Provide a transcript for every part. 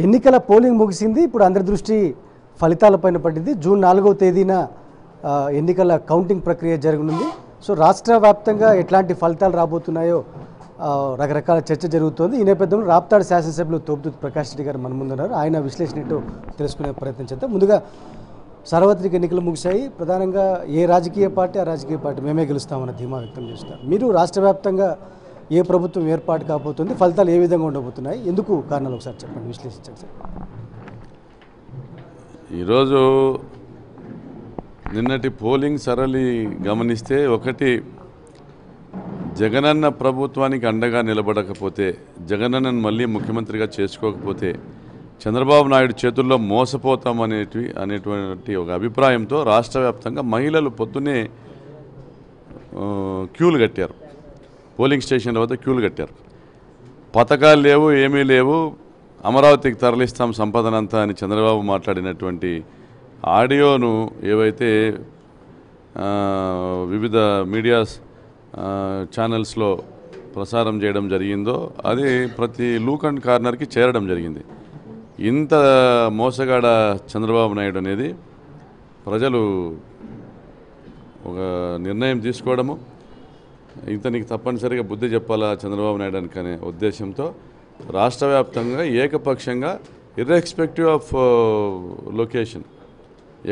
ఎన్నికల పోలింగ్ ముగిసింది. ఇప్పుడు అందరి దృష్టి ఫలితాలపైన పడింది. జూన్ 4వ తేదీన ఎన్నికల కౌంటింగ్ ప్రక్రియ జరగనుంది. సో రాష్ట్ర వ్యాప్తంగా ఎట్లాంటి ఫలితాలు రాబోతున్నాయో రకరకాల చర్చ జరుగుతోంది. ఈ నేపథ్యంలో రాప్తాడు శాసనసభ్యులు తోపుదుర్తి ప్రకాష్ రెడ్డి గారు మన ముందున్నారు. ఆయన విశ్లేషణ ఏంటో తెలుసుకునే ప్రయత్నం చేద్దాం. ముందుగా సార్వత్రిక ఎన్నికలు ముగిశాయి. ప్రధానంగా ఏ రాజకీయ పార్టీ ఆ రాజకీయ పార్టీ మేమే గెలుస్తామన్న ధీమా వ్యక్తం చేస్తారు. మీరు రాష్ట్ర వ్యాప్తంగా ఏ ప్రభుత్వం ఏర్పాటు కాబోతుంది, ఫలితాలు ఏ విధంగా ఉండబోతున్నాయి, ఎందుకు కారణాలు ఒకసారి చెప్పండి, విశ్లేషించండి సార్. ఈరోజు నిన్నటి పోలింగ్ సరళి గమనిస్తే, ఒకటి, జగనన్న ప్రభుత్వానికి అండగా నిలబడకపోతే, జగనన్నను మళ్ళీ ముఖ్యమంత్రిగా చేసుకోకపోతే చంద్రబాబు నాయుడు చేతుల్లో మోసపోతాం అనేటువంటి ఒక అభిప్రాయంతో రాష్ట్ర వ్యాప్తంగా మహిళలు పొద్దున్నే క్యూలు కట్టారు. పోలింగ్ స్టేషన్ల వద్ద క్యూలు కట్టారు. పథకాలు లేవు, ఏమీ లేవు, అమరావతికి తరలిస్తాం సంపదనంతా అని చంద్రబాబు మాట్లాడినటువంటి ఆడియోను ఏవైతే వివిధ మీడియా ఛానల్స్లో ప్రసారం చేయడం జరిగిందో అది ప్రతి లూక్ అండ్ కార్నర్కి చేరడం జరిగింది. ఇంత మోసగాడ చంద్రబాబు నాయుడు అనేది ప్రజలు ఒక నిర్ణయం తీసుకోవడము, ఇతనికి తప్పనిసరిగా బుద్ధి చెప్పాలా చంద్రబాబు నాయుడు అనే ఉద్దేశంతో రాష్ట్ర వ్యాప్తంగా ఏకపక్షంగా ఇర్రెస్పెక్టివ్ ఆఫ్ లొకేషన్,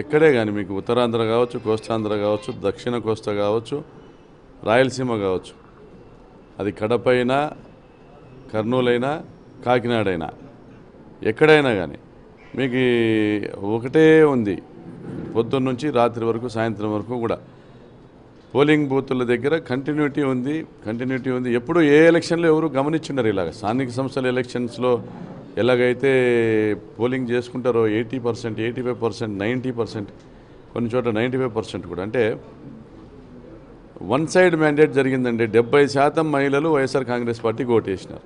ఎక్కడే కానీ మీకు ఉత్తరాంధ్ర కావచ్చు, కోస్తాంధ్ర కావచ్చు, దక్షిణ కోస్తా కావచ్చు, రాయలసీమ కావచ్చు, అది కడపైనా, కర్నూలైనా, కాకినాడైనా, ఎక్కడైనా కానీ మీకు ఒకటే ఉంది. పొద్దున్న నుంచి రాత్రి వరకు, సాయంత్రం వరకు కూడా పోలింగ్ బూతుల దగ్గర కంటిన్యూటీ ఉంది. ఎప్పుడు ఏ ఎలక్షన్లో ఎవరు గమనించున్నారు ఇలాగ. స్థానిక సంస్థల ఎలక్షన్స్లో ఎలాగైతే పోలింగ్ చేసుకుంటారో 80%, 85%, 90%, కొన్ని చోట్ల 95% కూడా, అంటే వన్ సైడ్ మ్యాండేట్ జరిగిందండి. 70% మహిళలు వైఎస్ఆర్ కాంగ్రెస్ పార్టీకి ఓటేసినారు.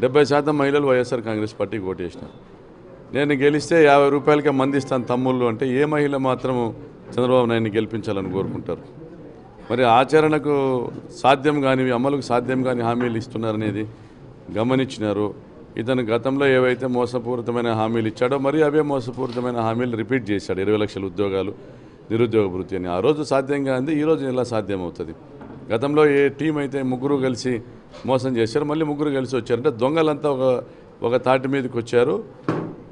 70% మహిళలు వైఎస్ఆర్ కాంగ్రెస్ పార్టీకి ఓటేసినారు. నేను గెలిస్తే 50 రూపాయలకే మందిస్తాను తమ్ముళ్ళు అంటే ఏ మహిళ మాత్రము చంద్రబాబు నాయుడిని గెలిపించాలని కోరుకుంటారు? మరి ఆచరణకు సాధ్యం కానివి, అమలుకు సాధ్యం కాని హామీలు ఇస్తున్నారనేది గమనించినారు. ఇతను గతంలో ఏవైతే మోసపూరితమైన హామీలు ఇచ్చాడో మరి అవే మోసపూరితమైన హామీలు రిపీట్ చేశాడు. 20 లక్షల ఉద్యోగాలు, నిరుద్యోగ భృతి అని. ఆ రోజు సాధ్యంగా ఉంది, ఈరోజు ఎలా సాధ్యమవుతుంది? గతంలో ఏ టీం అయితే ముగ్గురు కలిసి మోసం చేశారు, మళ్ళీ ముగ్గురు కలిసి వచ్చారు. అంటే దొంగలంతా ఒక తాటి మీదకి వచ్చారు.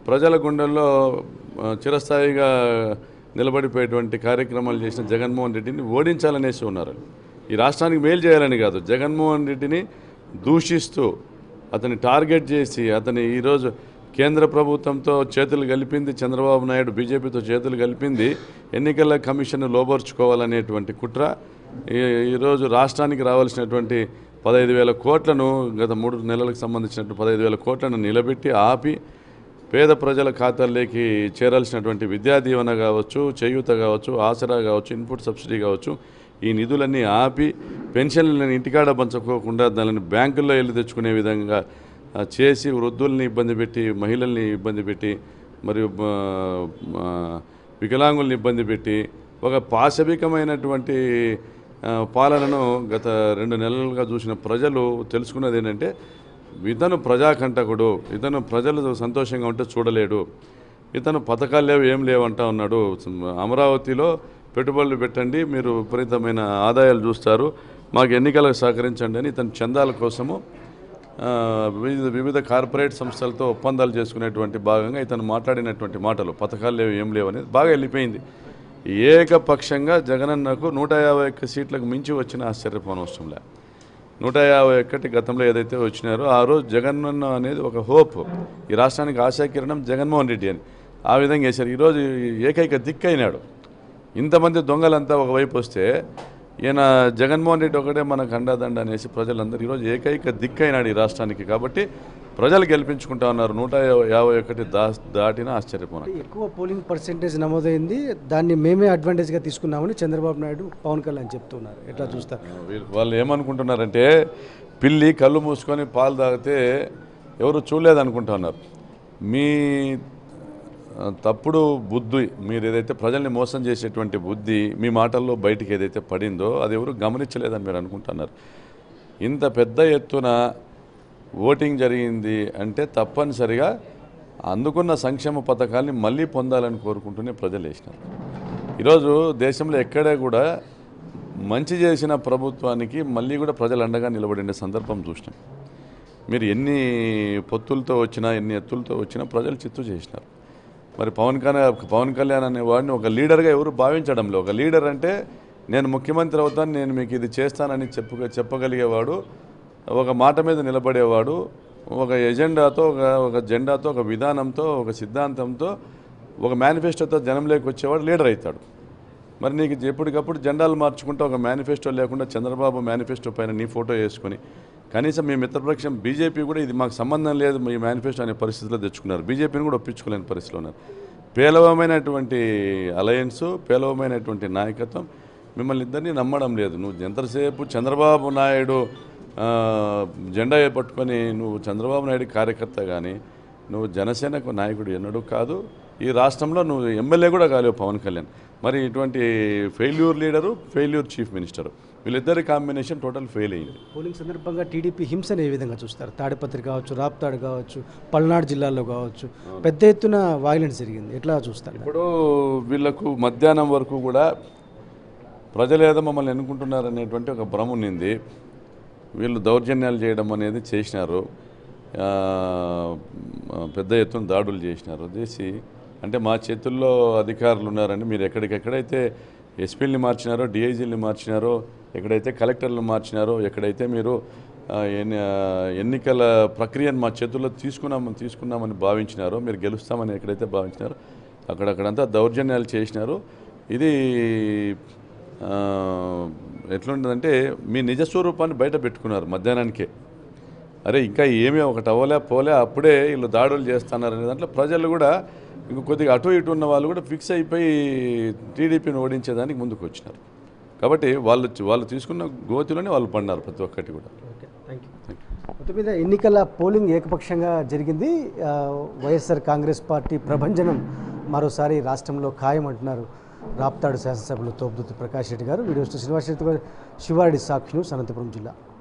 ప్రజల గుండెల్లో చిరస్థాయిగా నిలబడిపోయేటువంటి కార్యక్రమాలు చేసిన జగన్మోహన్ రెడ్డిని ఓడించాలనేసి ఉన్నారు. ఈ రాష్ట్రానికి మేలు చేయాలని కాదు, జగన్మోహన్ రెడ్డిని దూషిస్తూ అతన్ని టార్గెట్ చేసి అతని ఈరోజు కేంద్ర ప్రభుత్వంతో చేతులు కలిపింది చంద్రబాబు నాయుడు, బీజేపీతో చేతులు కలిపింది ఎన్నికల కమిషన్ లోబర్చుకోవాలనేటువంటి కుట్ర. ఈరోజు రాష్ట్రానికి రావాల్సినటువంటి 15,000 కోట్లను, గత 3 నెలలకు సంబంధించినటువంటి 15,000 కోట్లను నిలబెట్టి ఆపి పేద ప్రజల ఖాతాల్లోకి చేరాల్సినటువంటి విద్యా దీవెన కావచ్చు, చేయూత కావచ్చు, ఆసరా కావచ్చు, ఇన్పుట్ సబ్సిడీ కావచ్చు, ఈ నిధులన్నీ ఆపి పెన్షన్లను ఇంటికాడ పంచుకోకుండా దానిని బ్యాంకుల్లో వెళ్ళి తెచ్చుకునే విధంగా చేసి వృద్ధుల్ని ఇబ్బంది పెట్టి, మహిళల్ని ఇబ్బంది పెట్టి, మరియు వికలాంగుల్ని ఇబ్బంది పెట్టి ఒక పాశవికమైనటువంటి పాలనను గత 2 నెలలుగా చూసిన ప్రజలు తెలుసుకున్నది ఏంటంటే, ఇతను ప్రజాకంటకుడు, ఇతను ప్రజలు సంతోషంగా ఉంటే చూడలేడు, ఇతను పథకాలు లేవు, ఏం లేవంటా ఉన్నాడు. అమరావతిలో పెట్టుబడులు పెట్టండి, మీరు విపరీతమైన ఆదాయాలు చూస్తారు, మాకు ఎన్నికలకు సహకరించండి అని ఇతను చందాల కోసము వివిధ కార్పొరేట్ సంస్థలతో ఒప్పందాలు చేసుకునేటువంటి భాగంగా ఇతను మాట్లాడినటువంటి మాటలు, పథకాలు లేవు, ఏం లేవు అనేది బాగా వెళ్ళిపోయింది. ఏకపక్షంగా జగనన్నకు 151 సీట్లకు మించి వచ్చిన ఆశ్చర్యపోనవసరం లే. 151 గతంలో ఏదైతే వచ్చినారో ఆ రోజు జగనన్న అనేది ఒక హోప్, ఈ రాష్ట్రానికి ఆశాకిరణం జగన్మోహన్ రెడ్డి అని ఆ విధంగా వేశారు. ఈరోజు ఏకైక దిక్కైనాడు. ఇంతమంది దొంగలంతా ఒకవైపు వస్తే ఈయన జగన్మోహన్ రెడ్డి ఒకటే మనకు అండదండ అనేసి ప్రజలందరూ ఈరోజు ఏకైక దిక్కైనాడు ఈ రాష్ట్రానికి. కాబట్టి ప్రజలు గెలిపించుకుంటా ఉన్నారు. 151 దాటినా ఆశ్చర్యపోయినా. ఎక్కువ పోలింగ్ పర్సెంటేజ్ నమోదైంది, దాన్ని మేమే అడ్వాంటేజ్గా తీసుకున్నామని చంద్రబాబు నాయుడు, పవన్ కళ్యాణ్ చెప్తున్నారు. ఎట్లా చూస్తారు? వాళ్ళు ఏమనుకుంటున్నారంటే, పిల్లి కళ్ళు మూసుకొని పాలు తాగితే ఎవరు చూడలేదనుకుంటా ఉన్నారు. మీ తప్పుడు బుద్ధి, మీరు ఏదైతే ప్రజల్ని మోసం చేసేటువంటి బుద్ధి మీ మాటల్లో బయటికి ఏదైతే పడిందో అది ఎవరు గమనించలేదని మీరు అనుకుంటున్నారు. ఇంత పెద్ద ఎత్తున ఓటింగ్ జరిగింది అంటే తప్పనిసరిగా అందుకున్న సంక్షేమ పథకాల్ని మళ్ళీ పొందాలని కోరుకుంటూనే ప్రజలు వేసినారు. ఈరోజు దేశంలో ఎక్కడే కూడా మంచి చేసిన ప్రభుత్వానికి మళ్ళీ కూడా ప్రజలు అండగా నిలబడిన సందర్భం చూసినాం. మీరు ఎన్ని పొత్తులతో వచ్చినా ఎన్ని ఎత్తులతో వచ్చినా ప్రజలు చిత్తు చేసినారు. మరి పవన్ కళ్యాణ్ అనే వాడిని ఒక లీడర్గా ఎవరు భావించడంలో, ఒక లీడర్ అంటే నేను ముఖ్యమంత్రి అవుతాను, నేను మీకు ఇది చేస్తానని చెప్పగలిగేవాడు, ఒక మాట మీద నిలబడేవాడు, ఒక ఎజెండాతో ఒక జెండాతో ఒక విధానంతో ఒక సిద్ధాంతంతో ఒక మేనిఫెస్టోతో జనంలోకి వచ్చేవాడు లీడర్ అవుతాడు. మరి నీకు ఎప్పటికప్పుడు జెండాలు మార్చుకుంటూ ఒక మేనిఫెస్టో లేకుండా చంద్రబాబు మేనిఫెస్టో పైన నీ ఫోటో వేసుకొని కనీసం మీ మిత్రపక్షం బీజేపీ కూడా ఇది మాకు సంబంధం లేదు మీ మేనిఫెస్టో అనే పరిస్థితిలో తెచ్చుకున్నారు. బీజేపీని కూడా ఒప్పించుకోలేని పరిస్థితిలో ఉన్నారు. పేలవమైనటువంటి అలయన్స్, పేలవమైనటువంటి నాయకత్వం మిమ్మల్ని ఇద్దరిని నమ్మడం లేదు. నువ్వు ఎంతసేపు చంద్రబాబు నాయుడు జెండా పట్టుకొని నువ్వు చంద్రబాబు నాయుడు కార్యకర్త కానీ నువ్వు జనసేనకు నాయకుడు ఎన్నడూ కాదు. ఈ రాష్ట్రంలో నువ్వు ఎమ్మెల్యే కూడా కాలేవు పవన్ కళ్యాణ్. మరి ఇటువంటి failure leader, failure chief minister, వీళ్ళిద్దరి కాంబినేషన్ టోటల్ ఫెయిల్ అయింది. పోలింగ్ సందర్భంగా టీడీపీ హింసను ఏ విధంగా చూస్తారు? తాడిపత్రి కావచ్చు, రాప్తాడు కావచ్చు, పల్నాడు జిల్లాలో కావచ్చు పెద్ద ఎత్తున వైలెన్స్ జరిగింది, ఎట్లా చూస్తారు? ఇప్పుడు వీళ్ళకు మధ్యాహ్నం వరకు కూడా ప్రజలు ఏదో మమ్మల్ని ఎన్నుకుంటున్నారనేటువంటి ఒక భ్రమ ఉన్నింది. వీళ్ళు దౌర్జన్యాలు చేయడం అనేది చేసినారు, పెద్ద ఎత్తున దాడులు చేసి అంటే మా చేతుల్లో అధికారులు ఉన్నారండి, మీరు ఎక్కడికెక్కడైతే ఎస్పీలని మార్చినారో, డిఐజీలని మార్చినారో, ఎక్కడైతే కలెక్టర్లు మార్చినారో, ఎక్కడైతే మీరు ఎన్నికల ప్రక్రియను మా చేతుల్లో తీసుకున్నామని భావించినారో, మీరు గెలుస్తామని ఎక్కడైతే భావించినారో అక్కడంతా దౌర్జన్యాలు చేసినారు. ఇది ఎట్లుంటుందంటే మీ నిజస్వరూపాన్ని బయట పెట్టుకున్నారు మధ్యాహ్నానికే. అరే ఇంకా ఏమీ ఒకటి పోలే అప్పుడే వీళ్ళు దాడులు చేస్తున్నారనే దాంట్లో ప్రజలు కూడా ఇంక కొద్దిగా అటు ఇటు ఉన్న వాళ్ళు కూడా ఫిక్స్ అయిపోయి టీడీపీని ఓడించేదానికి ముందుకు వచ్చినారు. కాబట్టి వాళ్ళు తీసుకున్న గోతిలోనే వాళ్ళు పడినారు ప్రతి ఒక్కటి కూడా. Okay, thank you. మొత్తం మీద ఎన్నికల పోలింగ్ ఏకపక్షంగా జరిగింది. వైఎస్ఆర్ కాంగ్రెస్ పార్టీ ప్రభంజనం మరోసారి రాష్ట్రంలో ఖాయం అంటున్నారు రాప్తాడు శాసనసభ్యులు తోపుదుర్తి ప్రకాష్ రెడ్డి గారు. వీడియో శ్రీనివాస్ రెడ్డి, శివారెడ్డి, సాక్షి న్యూస్, అనంతపురం జిల్లా.